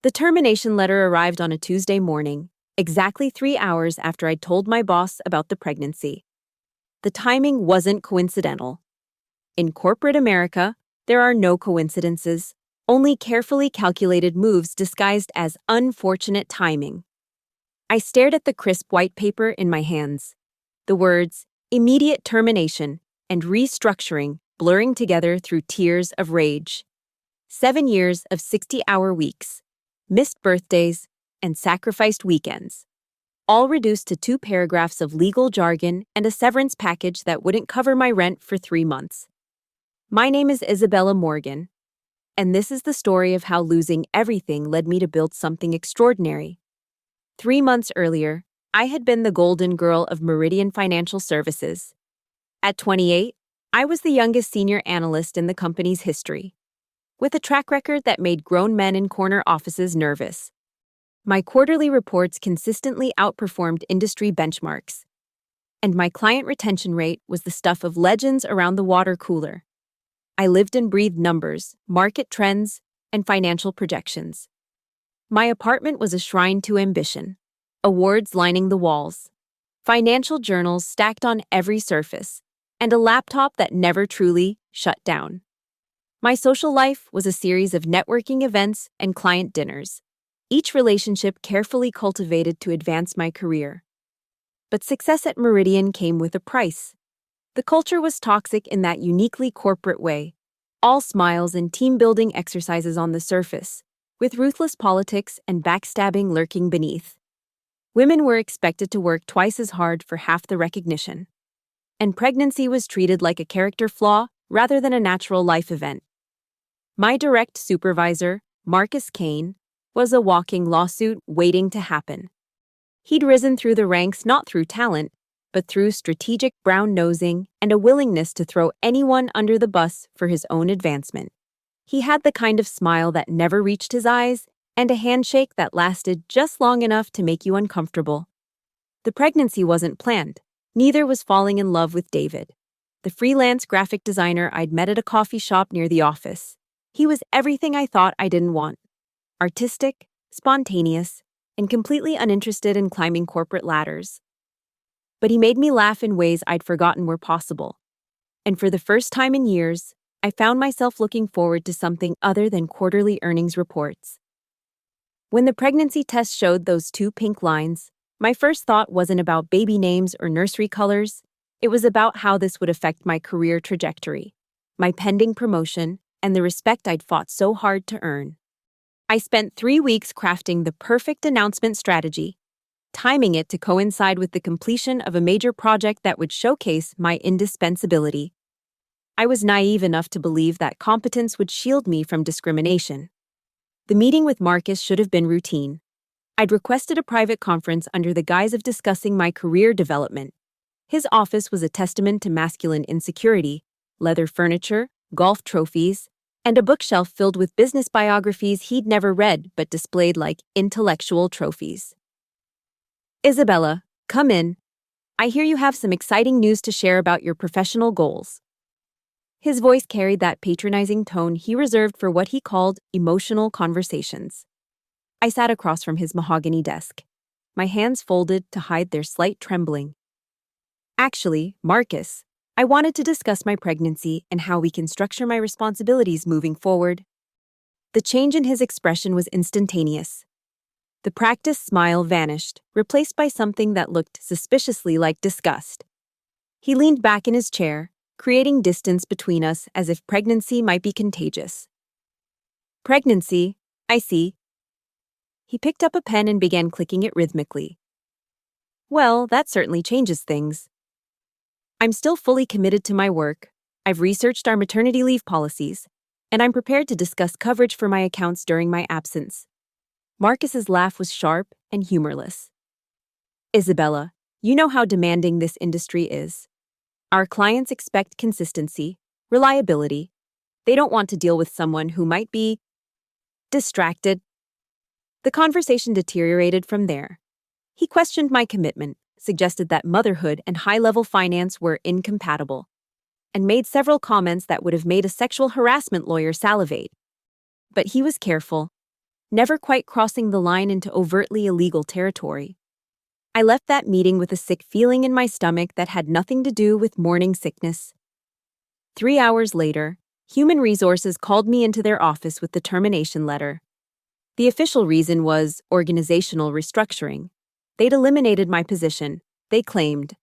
The termination letter arrived on a Tuesday morning, exactly 3 hours after I'd told my boss about the pregnancy. The timing wasn't coincidental. In corporate America, there are no coincidences, only carefully calculated moves disguised as unfortunate timing. I stared at the crisp white paper in my hands. The words, immediate termination and restructuring blurring together through tears of rage. 7 years of 60-hour weeks, missed birthdays, and sacrificed weekends. All reduced to 2 paragraphs of legal jargon and a severance package that wouldn't cover my rent for 3 months. My name is Isabella Morgan, and this is the story of how losing everything led me to build something extraordinary. 3 months earlier, I had been the golden girl of Meridian Financial Services. At 28, I was the youngest senior analyst in the company's history, with a track record that made grown men in corner offices nervous. My quarterly reports consistently outperformed industry benchmarks, and my client retention rate was the stuff of legends around the water cooler. I lived and breathed numbers, market trends, and financial projections. My apartment was a shrine to ambition, awards lining the walls, financial journals stacked on every surface, and a laptop that never truly shut down. My social life was a series of networking events and client dinners, each relationship carefully cultivated to advance my career. But success at Meridian came with a price. The culture was toxic in that uniquely corporate way, all smiles and team-building exercises on the surface, with ruthless politics and backstabbing lurking beneath. Women were expected to work twice as hard for half the recognition. And pregnancy was treated like a character flaw rather than a natural life event. My direct supervisor, Marcus Kane, was a walking lawsuit waiting to happen. He'd risen through the ranks not through talent, but through strategic brown-nosing and a willingness to throw anyone under the bus for his own advancement. He had the kind of smile that never reached his eyes and a handshake that lasted just long enough to make you uncomfortable. The pregnancy wasn't planned. Neither was falling in love with David, the freelance graphic designer I'd met at a coffee shop near the office. He was everything I thought I didn't want. Artistic, spontaneous, and completely uninterested in climbing corporate ladders. But he made me laugh in ways I'd forgotten were possible. And for the first time in years, I found myself looking forward to something other than quarterly earnings reports. When the pregnancy test showed those 2 pink lines, my first thought wasn't about baby names or nursery colors. It was about how this would affect my career trajectory, my pending promotion, and the respect I'd fought so hard to earn. I spent 3 weeks crafting the perfect announcement strategy, timing it to coincide with the completion of a major project that would showcase my indispensability. I was naive enough to believe that competence would shield me from discrimination. The meeting with Marcus should have been routine. I'd requested a private conference under the guise of discussing my career development. His office was a testament to masculine insecurity, leather furniture, golf trophies, and a bookshelf filled with business biographies he'd never read but displayed like intellectual trophies. Isabella, come in. I hear you have some exciting news to share about your professional goals. His voice carried that patronizing tone he reserved for what he called emotional conversations. I sat across from his mahogany desk, my hands folded to hide their slight trembling. Actually, Marcus, I wanted to discuss my pregnancy and how we can structure my responsibilities moving forward. The change in his expression was instantaneous. The practiced smile vanished, replaced by something that looked suspiciously like disgust. He leaned back in his chair, creating distance between us as if pregnancy might be contagious. Pregnancy, I see. He picked up a pen and began clicking it rhythmically. Well, that certainly changes things. I'm still fully committed to my work. I've researched our maternity leave policies, and I'm prepared to discuss coverage for my accounts during my absence. Marcus's laugh was sharp and humorless. Isabella, you know how demanding this industry is. Our clients expect consistency, reliability. They don't want to deal with someone who might be distracted. The conversation deteriorated from there. He questioned my commitment, suggested that motherhood and high-level finance were incompatible, and made several comments that would have made a sexual harassment lawyer salivate. But he was careful. never quite crossing the line into overtly illegal territory. I left that meeting with a sick feeling in my stomach that had nothing to do with morning sickness. 3 hours later, Human Resources called me into their office with the termination letter. The official reason was organizational restructuring. They'd eliminated my position, they claimed.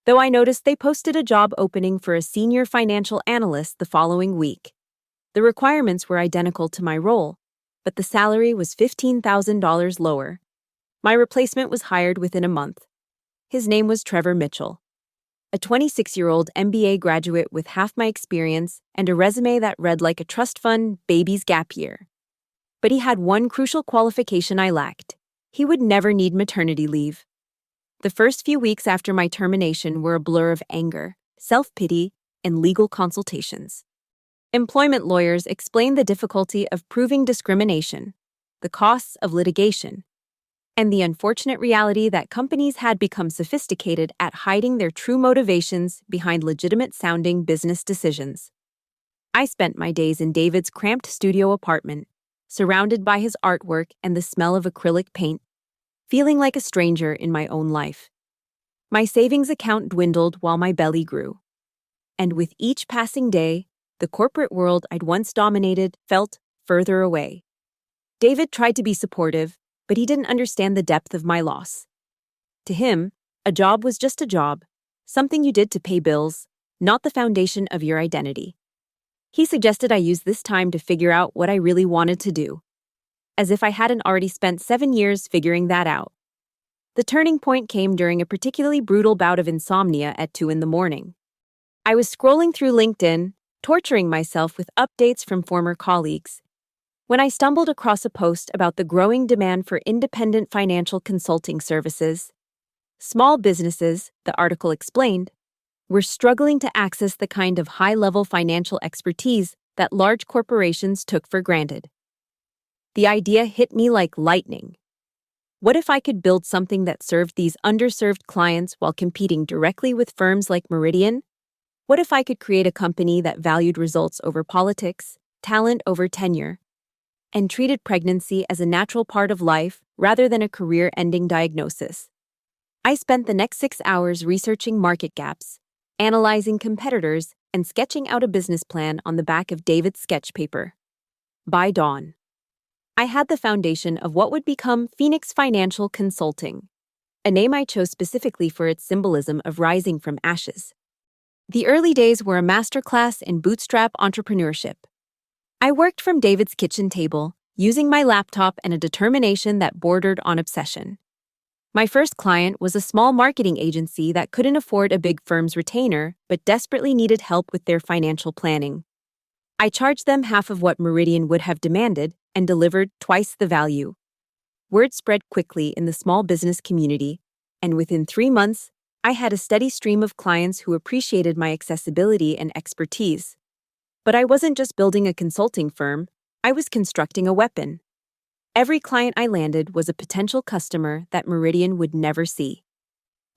Though I noticed they posted a job opening for a senior financial analyst the following week. The requirements were identical to my role, but the salary was $15,000 lower. My replacement was hired within a month. His name was Trevor Mitchell, a 26-year-old MBA graduate with half my experience and a resume that read like a trust fund baby's gap year. But he had one crucial qualification I lacked. He would never need maternity leave. The first few weeks after my termination were a blur of anger, self-pity, and legal consultations. Employment lawyers explained the difficulty of proving discrimination, the costs of litigation, and the unfortunate reality that companies had become sophisticated at hiding their true motivations behind legitimate-sounding business decisions. I spent my days in David's cramped studio apartment, surrounded by his artwork and the smell of acrylic paint, feeling like a stranger in my own life. My savings account dwindled while my belly grew. And with each passing day, the corporate world I'd once dominated felt further away. David tried to be supportive, but he didn't understand the depth of my loss. To him, a job was just a job, something you did to pay bills, not the foundation of your identity. He suggested I use this time to figure out what I really wanted to do, as if I hadn't already spent 7 years figuring that out. The turning point came during a particularly brutal bout of insomnia at 2 a.m. I was scrolling through LinkedIn, torturing myself with updates from former colleagues, when I stumbled across a post about the growing demand for independent financial consulting services. Small businesses, the article explained, were struggling to access the kind of high-level financial expertise that large corporations took for granted. The idea hit me like lightning. What if I could build something that served these underserved clients while competing directly with firms like Meridian? What if I could create a company that valued results over politics, talent over tenure, and treated pregnancy as a natural part of life rather than a career-ending diagnosis? I spent the next 6 hours researching market gaps, analyzing competitors, and sketching out a business plan on the back of David's sketch paper. By dawn, I had the foundation of what would become Phoenix Financial Consulting, a name I chose specifically for its symbolism of rising from ashes. The early days were a masterclass in bootstrap entrepreneurship. I worked from David's kitchen table, using my laptop and a determination that bordered on obsession. My first client was a small marketing agency that couldn't afford a big firm's retainer but desperately needed help with their financial planning. I charged them half of what Meridian would have demanded and delivered twice the value. Word spread quickly in the small business community, and within 3 months, I had a steady stream of clients who appreciated my accessibility and expertise. But I wasn't just building a consulting firm, I was constructing a weapon. Every client I landed was a potential customer that Meridian would never see.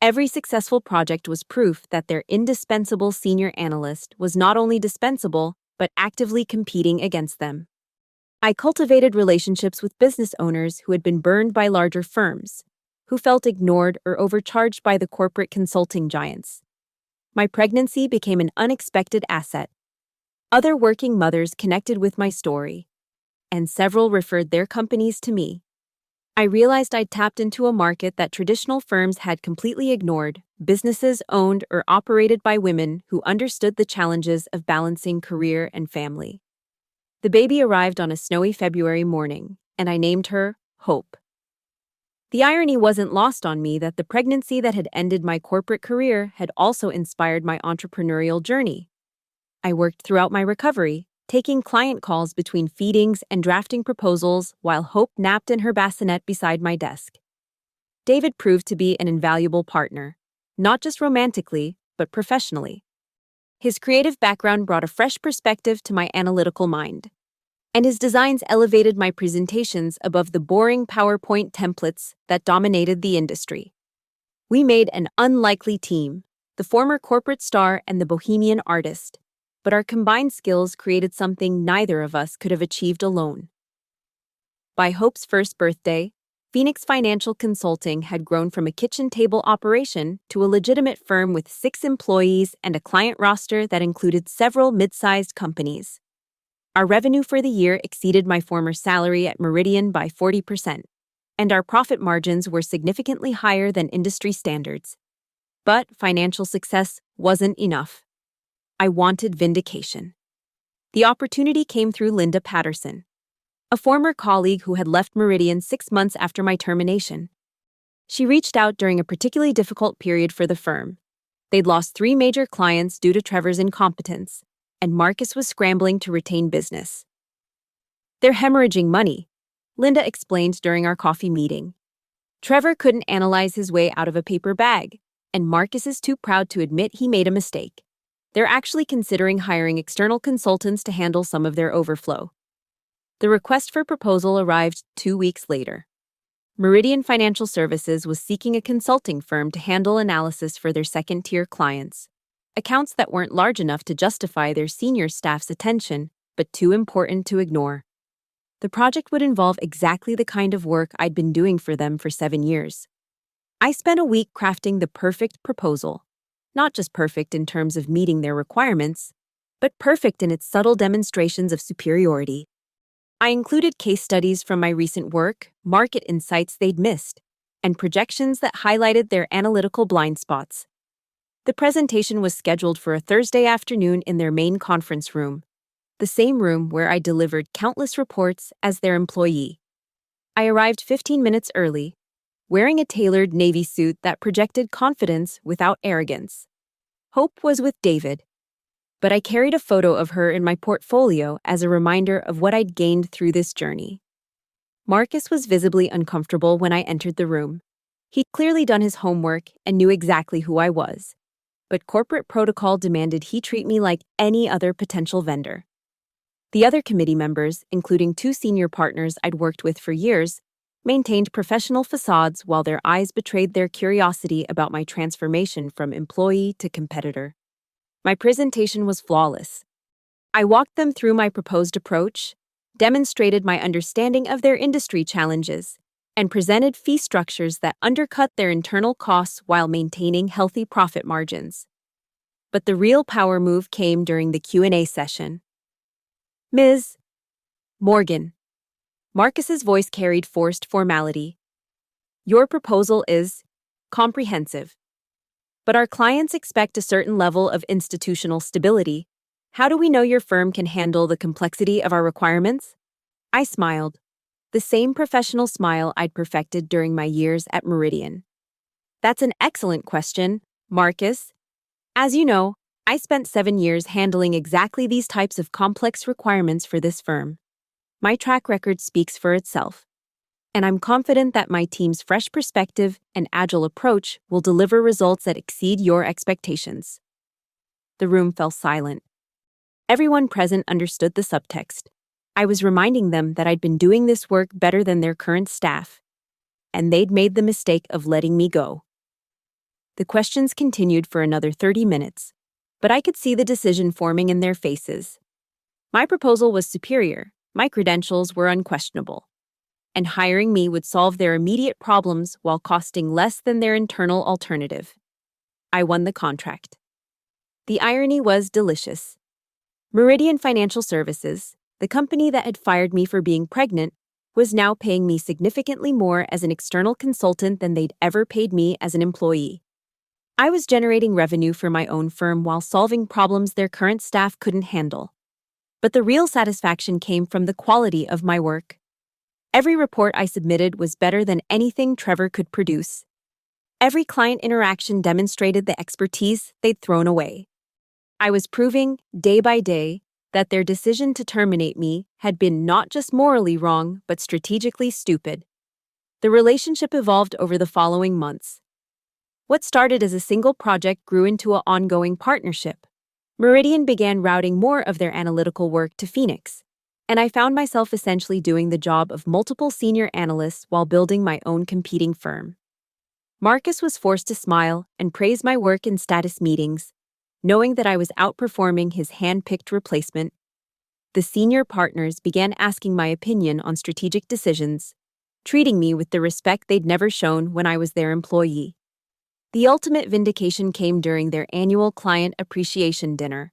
Every successful project was proof that their indispensable senior analyst was not only dispensable, but actively competing against them. I cultivated relationships with business owners who had been burned by larger firms, who felt ignored or overcharged by the corporate consulting giants. My pregnancy became an unexpected asset. Other working mothers connected with my story, and several referred their companies to me. I realized I'd tapped into a market that traditional firms had completely ignored, businesses owned or operated by women who understood the challenges of balancing career and family. The baby arrived on a snowy February morning, and I named her Hope. The irony wasn't lost on me that the pregnancy that had ended my corporate career had also inspired my entrepreneurial journey. I worked throughout my recovery, taking client calls between feedings and drafting proposals while Hope napped in her bassinet beside my desk. David proved to be an invaluable partner, not just romantically, but professionally. His creative background brought a fresh perspective to my analytical mind, and his designs elevated my presentations above the boring PowerPoint templates that dominated the industry. We made an unlikely team, the former corporate star and the bohemian artist, but our combined skills created something neither of us could have achieved alone. By Hope's first birthday, Phoenix Financial Consulting had grown from a kitchen table operation to a legitimate firm with 6 employees and a client roster that included several mid-sized companies. Our revenue for the year exceeded my former salary at Meridian by 40%, and our profit margins were significantly higher than industry standards. But financial success wasn't enough. I wanted vindication. The opportunity came through Linda Patterson, a former colleague who had left Meridian 6 months after my termination. She reached out during a particularly difficult period for the firm. They'd lost 3 major clients due to Trevor's incompetence, and Marcus was scrambling to retain business. "They're hemorrhaging money," Linda explained during our coffee meeting. "Trevor couldn't analyze his way out of a paper bag, and Marcus is too proud to admit he made a mistake. They're actually considering hiring external consultants to handle some of their overflow." The request for proposal arrived 2 weeks later. Meridian Financial Services was seeking a consulting firm to handle analysis for their second-tier clients, accounts that weren't large enough to justify their senior staff's attention, but too important to ignore. The project would involve exactly the kind of work I'd been doing for them for 7 years. I spent a week crafting the perfect proposal, not just perfect in terms of meeting their requirements, but perfect in its subtle demonstrations of superiority. I included case studies from my recent work, market insights they'd missed, and projections that highlighted their analytical blind spots. The presentation was scheduled for a Thursday afternoon in their main conference room, the same room where I delivered countless reports as their employee. I arrived 15 minutes early, wearing a tailored navy suit that projected confidence without arrogance. Hope was with David, but I carried a photo of her in my portfolio as a reminder of what I'd gained through this journey. Marcus was visibly uncomfortable when I entered the room. He'd clearly done his homework and knew exactly who I was, but corporate protocol demanded he treat me like any other potential vendor. The other committee members, including 2 senior partners I'd worked with for years, maintained professional facades while their eyes betrayed their curiosity about my transformation from employee to competitor. My presentation was flawless. I walked them through my proposed approach, demonstrated my understanding of their industry challenges, and presented fee structures that undercut their internal costs while maintaining healthy profit margins. But the real power move came during the Q&A session. "Ms. Morgan." Marcus's voice carried forced formality. "Your proposal is comprehensive. But our clients expect a certain level of institutional stability. How do we know your firm can handle the complexity of our requirements?" I smiled, the same professional smile I'd perfected during my years at Meridian. "That's an excellent question, Marcus. As you know, I spent 7 years handling exactly these types of complex requirements for this firm. My track record speaks for itself, and I'm confident that my team's fresh perspective and agile approach will deliver results that exceed your expectations." The room fell silent. Everyone present understood the subtext. I was reminding them that I'd been doing this work better than their current staff, and they'd made the mistake of letting me go. The questions continued for another 30 minutes, but I could see the decision forming in their faces. My proposal was superior, my credentials were unquestionable, and hiring me would solve their immediate problems while costing less than their internal alternative. I won the contract. The irony was delicious. Meridian Financial Services, the company that had fired me for being pregnant, was now paying me significantly more as an external consultant than they'd ever paid me as an employee. I was generating revenue for my own firm while solving problems their current staff couldn't handle. But the real satisfaction came from the quality of my work. Every report I submitted was better than anything Trevor could produce. Every client interaction demonstrated the expertise they'd thrown away. I was proving, day by day, that their decision to terminate me had been not just morally wrong, but strategically stupid. The relationship evolved over the following months. What started as a single project grew into an ongoing partnership. Meridian began routing more of their analytical work to Phoenix, and I found myself essentially doing the job of multiple senior analysts while building my own competing firm. Marcus was forced to smile and praise my work in status meetings, knowing that I was outperforming his hand-picked replacement. The senior partners began asking my opinion on strategic decisions, treating me with the respect they'd never shown when I was their employee. The ultimate vindication came during their annual client appreciation dinner.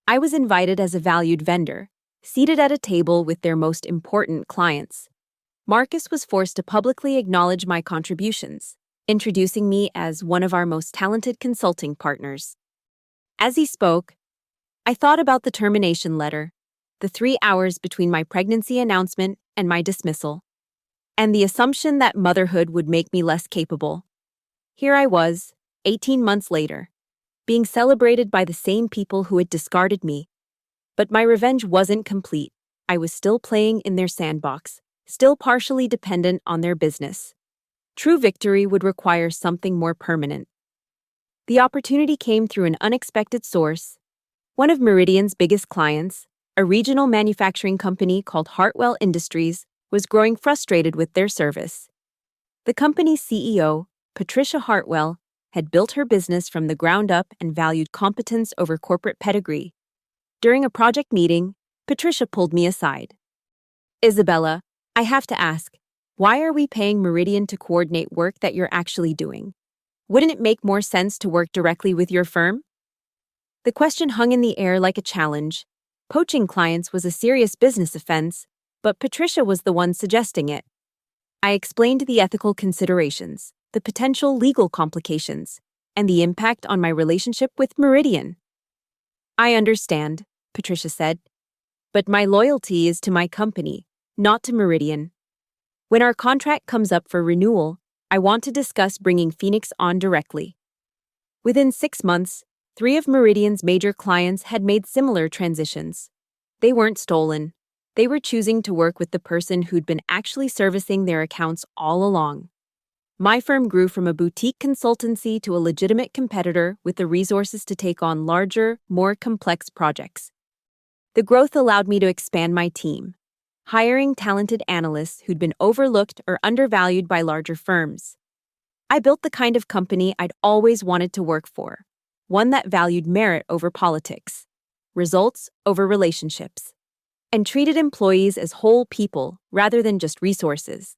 I was invited as a valued vendor, seated at a table with their most important clients. Marcus was forced to publicly acknowledge my contributions, introducing me as one of our most talented consulting partners. As he spoke, I thought about the termination letter, the 3 hours between my pregnancy announcement and my dismissal, and the assumption that motherhood would make me less capable. Here I was, 18 months later, being celebrated by the same people who had discarded me. But my revenge wasn't complete. I was still playing in their sandbox, still partially dependent on their business. True victory would require something more permanent. The opportunity came through an unexpected source. One of Meridian's biggest clients, a regional manufacturing company called Hartwell Industries, was growing frustrated with their service. The company's CEO, Patricia Hartwell, had built her business from the ground up and valued competence over corporate pedigree. During a project meeting, Patricia pulled me aside. "Isabella, I have to ask, why are we paying Meridian to coordinate work that you're actually doing? Wouldn't it make more sense to work directly with your firm?" The question hung in the air like a challenge. Poaching clients was a serious business offense, but Patricia was the one suggesting it. I explained the ethical considerations, the potential legal complications, and the impact on my relationship with Meridian. "I understand," Patricia said, "but my loyalty is to my company, not to Meridian. When our contract comes up for renewal, I want to discuss bringing Phoenix on directly." Within 6 months, 3 of Meridian's major clients had made similar transitions. They weren't stolen. They were choosing to work with the person who'd been actually servicing their accounts all along. My firm grew from a boutique consultancy to a legitimate competitor with the resources to take on larger, more complex projects. The growth allowed me to expand my team, hiring talented analysts who'd been overlooked or undervalued by larger firms. I built the kind of company I'd always wanted to work for, one that valued merit over politics, results over relationships, and treated employees as whole people rather than just resources.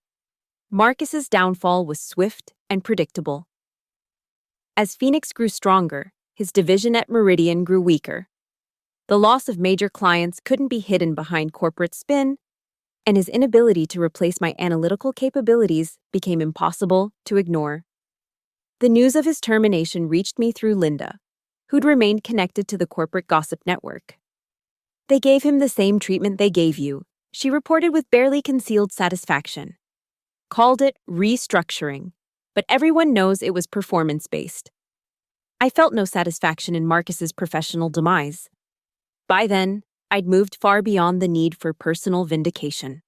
Marcus's downfall was swift and predictable. As Phoenix grew stronger, his division at Meridian grew weaker. The loss of major clients couldn't be hidden behind corporate spin, and his inability to replace my analytical capabilities became impossible to ignore. The news of his termination reached me through Linda, who'd remained connected to the corporate gossip network. "They gave him the same treatment they gave you," she reported with barely concealed satisfaction. "Called it restructuring, but everyone knows it was performance-based." I felt no satisfaction in Marcus's professional demise. By then, I'd moved far beyond the need for personal vindication.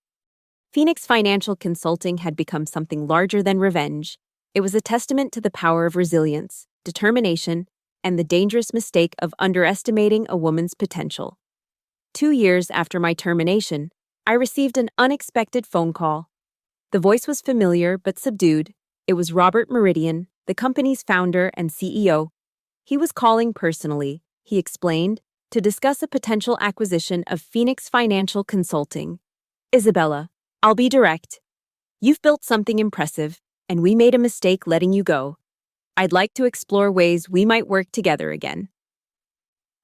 Phoenix Financial Consulting had become something larger than revenge. It was a testament to the power of resilience, determination, and the dangerous mistake of underestimating a woman's potential. 2 years after my termination, I received an unexpected phone call. The voice was familiar but subdued. It was Robert Meridian, the company's founder and CEO. He was calling personally, he explained, to discuss a potential acquisition of Phoenix Financial Consulting. "Isabella, I'll be direct. You've built something impressive, and we made a mistake letting you go. I'd like to explore ways we might work together again."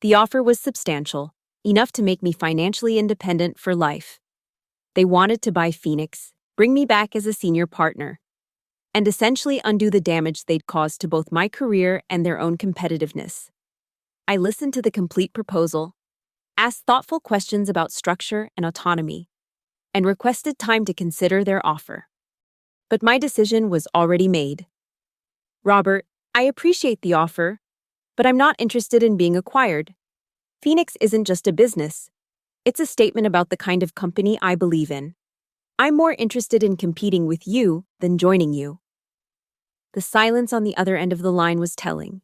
The offer was substantial, enough to make me financially independent for life. They wanted to buy Phoenix, bring me back as a senior partner, and essentially undo the damage they'd caused to both my career and their own competitiveness. I listened to the complete proposal, asked thoughtful questions about structure and autonomy, and requested time to consider their offer. But my decision was already made. "Robert, I appreciate the offer, but I'm not interested in being acquired. Phoenix isn't just a business. It's a statement about the kind of company I believe in. I'm more interested in competing with you than joining you." The silence on the other end of the line was telling.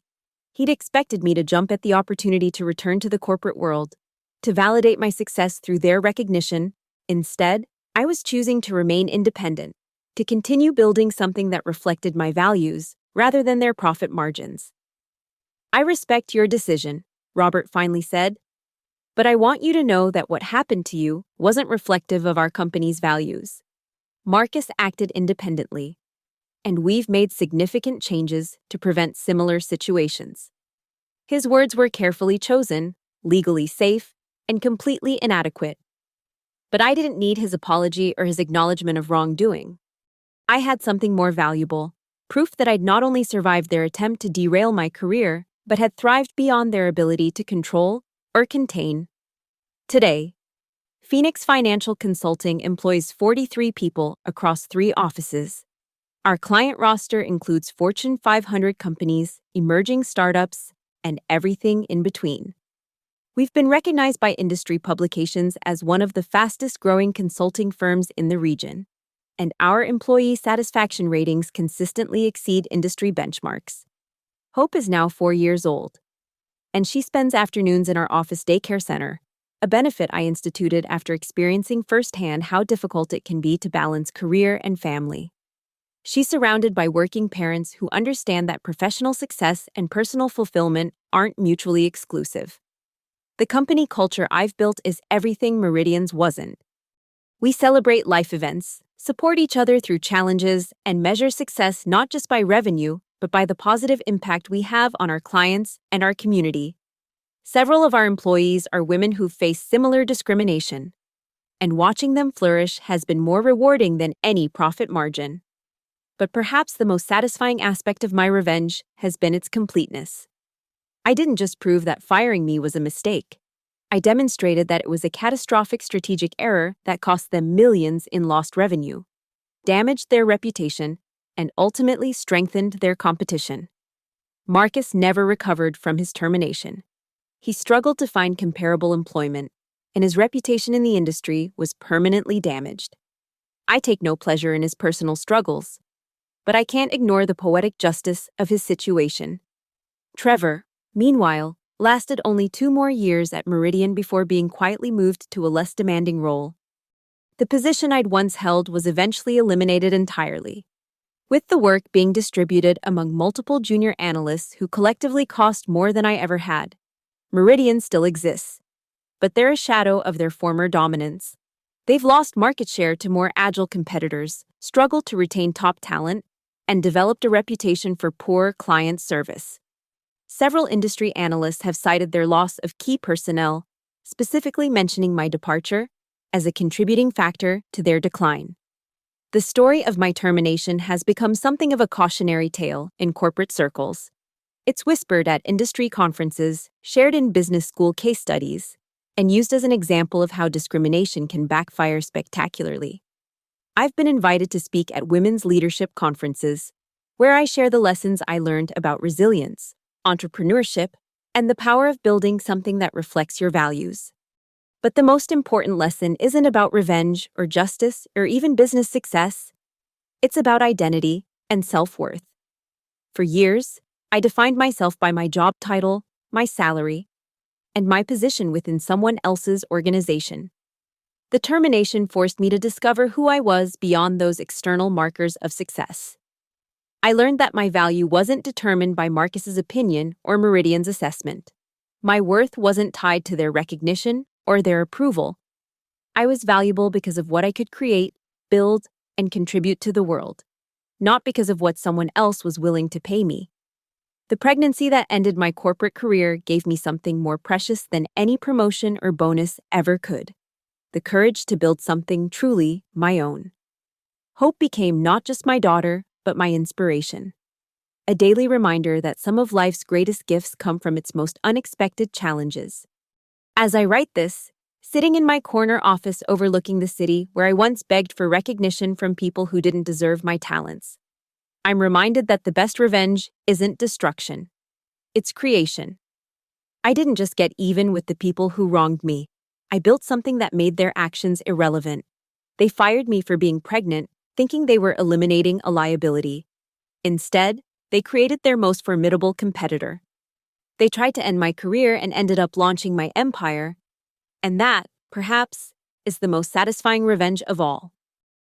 He'd expected me to jump at the opportunity to return to the corporate world, to validate my success through their recognition. Instead, I was choosing to remain independent, to continue building something that reflected my values rather than their profit margins. "I respect your decision," Robert finally said, But I want you to know that what happened to you wasn't reflective of our company's values. Marcus acted independently, and we've made significant changes to prevent similar situations. His words were carefully chosen, legally safe, and completely inadequate. But I didn't need his apology or his acknowledgement of wrongdoing. I had something more valuable, proof that I'd not only survived their attempt to derail my career, but had thrived beyond their ability to control or contain. Today, Phoenix Financial Consulting employs 43 people across 3 offices. Our client roster includes Fortune 500 companies, emerging startups, and everything in between. We've been recognized by industry publications as one of the fastest-growing consulting firms in the region, and our employee satisfaction ratings consistently exceed industry benchmarks. Hope is now 4 years old, and she spends afternoons in our office daycare center, a benefit I instituted after experiencing firsthand how difficult it can be to balance career and family. She's surrounded by working parents who understand that professional success and personal fulfillment aren't mutually exclusive. The company culture I've built is everything Meridian's wasn't. We celebrate life events, support each other through challenges, and measure success not just by revenue, but by the positive impact we have on our clients and our community. Several of our employees are women who've faced similar discrimination, and watching them flourish has been more rewarding than any profit margin. But perhaps the most satisfying aspect of my revenge has been its completeness. I didn't just prove that firing me was a mistake. I demonstrated that it was a catastrophic strategic error that cost them millions in lost revenue, damaged their reputation, and ultimately strengthened their competition. Marcus never recovered from his termination. He struggled to find comparable employment, and his reputation in the industry was permanently damaged. I take no pleasure in his personal struggles, but I can't ignore the poetic justice of his situation. Trevor, meanwhile, lasted only 2 more years at Meridian before being quietly moved to a less demanding role. The position I'd once held was eventually eliminated entirely, with the work being distributed among multiple junior analysts who collectively cost more than I ever had. Meridian still exists, but they're a shadow of their former dominance. They've lost market share to more agile competitors, struggled to retain top talent, and developed a reputation for poor client service. Several industry analysts have cited their loss of key personnel, specifically mentioning my departure, as a contributing factor to their decline. The story of my termination has become something of a cautionary tale in corporate circles. It's whispered at industry conferences, shared in business school case studies, and used as an example of how discrimination can backfire spectacularly. I've been invited to speak at women's leadership conferences, where I share the lessons I learned about resilience, entrepreneurship, and the power of building something that reflects your values. But the most important lesson isn't about revenge or justice or even business success. It's about identity and self-worth. For years, I defined myself by my job title, my salary, and my position within someone else's organization. The termination forced me to discover who I was beyond those external markers of success. I learned that my value wasn't determined by Marcus's opinion or Meridian's assessment. My worth wasn't tied to their recognition or their approval. I was valuable because of what I could create, build, and contribute to the world, not because of what someone else was willing to pay me. The pregnancy that ended my corporate career gave me something more precious than any promotion or bonus ever could: the courage to build something truly my own. Hope became not just my daughter, but my inspiration. A daily reminder that some of life's greatest gifts come from its most unexpected challenges. As I write this, sitting in my corner office overlooking the city where I once begged for recognition from people who didn't deserve my talents, I'm reminded that the best revenge isn't destruction. It's creation. I didn't just get even with the people who wronged me. I built something that made their actions irrelevant. They fired me for being pregnant, thinking they were eliminating a liability. Instead, they created their most formidable competitor. They tried to end my career and ended up launching my empire. And that, perhaps, is the most satisfying revenge of all.